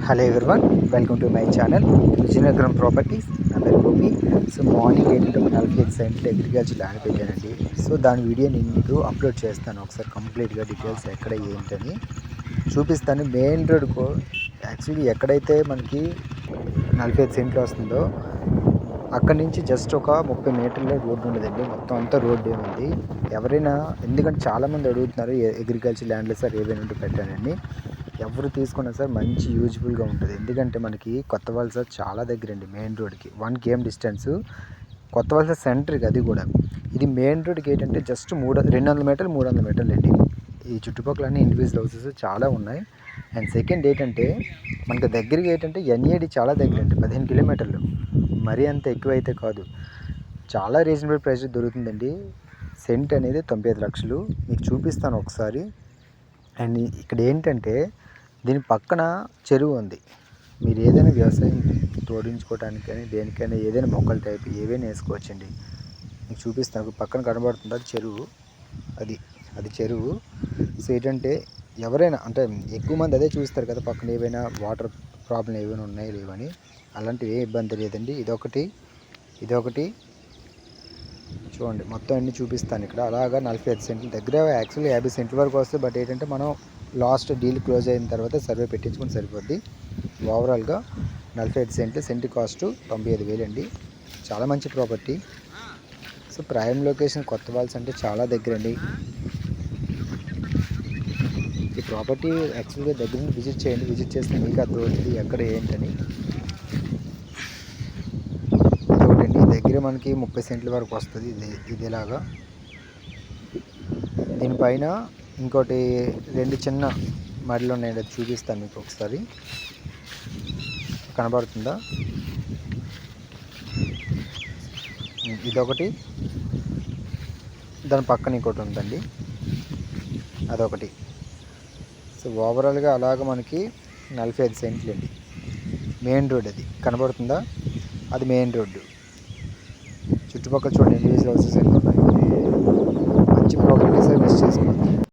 Hello everyone, welcome to my channel Vizianagaram properties. నా పేరు Gopi. So morning ఏంటంటే ఒక 45 సెంట్లు అగ్రికల్చర్ ల్యాండ్ పెట్టానండి. సో దాని వీడియో నేను మీకు అప్లోడ్ చేస్తాను. ఒకసారి కంప్లీట్గా డీటెయిల్స్ ఎక్కడ ఏంటని చూపిస్తాను. మెయిన్ రోడ్కు యాక్చువల్లీ ఎక్కడైతే మనకి 45 సెంట్లు వస్తుందో అక్కడి నుంచి జస్ట్ ఒక 30 మీటర్లే రోడ్డు ఉండదండి. మొత్తం అంతా రోడ్డే ఉంది. ఎవరైనా, ఎందుకంటే చాలామంది అడుగుతున్నారు అగ్రికల్చర్ ల్యాండ్లో సార్ ఏదైనా ఉంటే పెట్టానండి. ఎవరు తీసుకున్నా సార్ మంచి యూజ్ఫుల్గా ఉంటుంది. ఎందుకంటే మనకి కొత్త వలస చాలా దగ్గర అండి. మెయిన్ రోడ్కి 1 km డిస్టెన్స్. కొత్త వలస సెంటర్కి అది కూడా. ఇది మెయిన్ రోడ్కి ఏంటంటే జస్ట్ 200 మీటర్లు 300 మీటర్లు అండి. ఈ చుట్టుపక్కల ఇండివిజువల్ హౌసెస్ చాలా ఉన్నాయి. అండ్ సెకండ్ ఏంటంటే మనకి దగ్గరికి ఏంటంటే ఎన్ఏడి చాలా దగ్గర అండి. 15 కిలోమీటర్లు. మరీ అంత ఎక్కువైతే కాదు. చాలా రీజనబుల్ ప్రైస్ దొరుకుతుందండి. సెంట్ అనేది 95 లక్షలు. మీకు చూపిస్తాను ఒకసారి. అండ్ ఇక్కడ ఏంటంటే దీని పక్కన చెరువు ఉంది. మీరు ఏదైనా వ్యవసాయం తోడించుకోవడానికి కానీ దేనికైనా ఏదైనా మొక్కల టైప్ ఏవైనా వేసుకోవచ్చండి. మీకు చూపిస్తాను. పక్కన కనబడుతుంది అది చెరువు. అది చెరువు. సో ఏంటంటే ఎవరైనా అంటే ఎక్కువ మంది అదే చూస్తారు కదా, పక్కన ఏవైనా వాటర్ ప్రాబ్లం ఏమైనా ఉన్నాయి లేవని. అలాంటివి ఏ ఇబ్బంది లేదండి. ఇదొకటి చూడండి. మొత్తం అన్ని చూపిస్తాను ఇక్కడ. అలాగా 45 సెంట్ల దగ్గర యాక్చువల్లీ 50 సెంట్ల వరకు వస్తుంది. బట్ ఏంటంటే మనం లాస్ట్ డీల్ క్లోజ్ అయిన తర్వాత సర్వే పెట్టించుకుని సరిపోద్ది. ఓవరాల్గా 45 సెంట్లు. సెంట్ కాస్ట్ 95,000 అండి. చాలా మంచి ప్రాపర్టీ. సో ప్రైమ్ లొకేషన్ కొత్త వాల్స్ అంటే చాలా దగ్గర అండి. ఈ ప్రాపర్టీ యాక్చువల్గా దగ్గర నుంచి విజిట్ చేయండి. విజిట్ చేస్తే మీకు అర్థమవుతుంది ఎక్కడ ఏంటని. ఇదొకటండి. దగ్గర మనకి 30 సెంట్ల వరకు వస్తుంది. ఇదేలాగా. దీనిపైన ఇంకోటి 2 చిన్న మడిలు ఉన్నాయండి. అది చూపిస్తాను మీకు ఒకసారి. కనబడుతుందా? ఇదొకటి. దాని పక్కన ఇంకోటి ఉందండి. అదొకటి. సో ఓవరాల్గా అలాగ మనకి 45 సెంట్లు అండి. మెయిన్ రోడ్ అది కనబడుతుందా? అది మెయిన్ రోడ్డు. చుట్టుపక్కల చూడండి ఇండివిజువల్ హౌసెస్ ఎన్ని ఉన్నాయి. మంచి ప్రాపర్టీ సార్, మిస్ చేసుకోండి.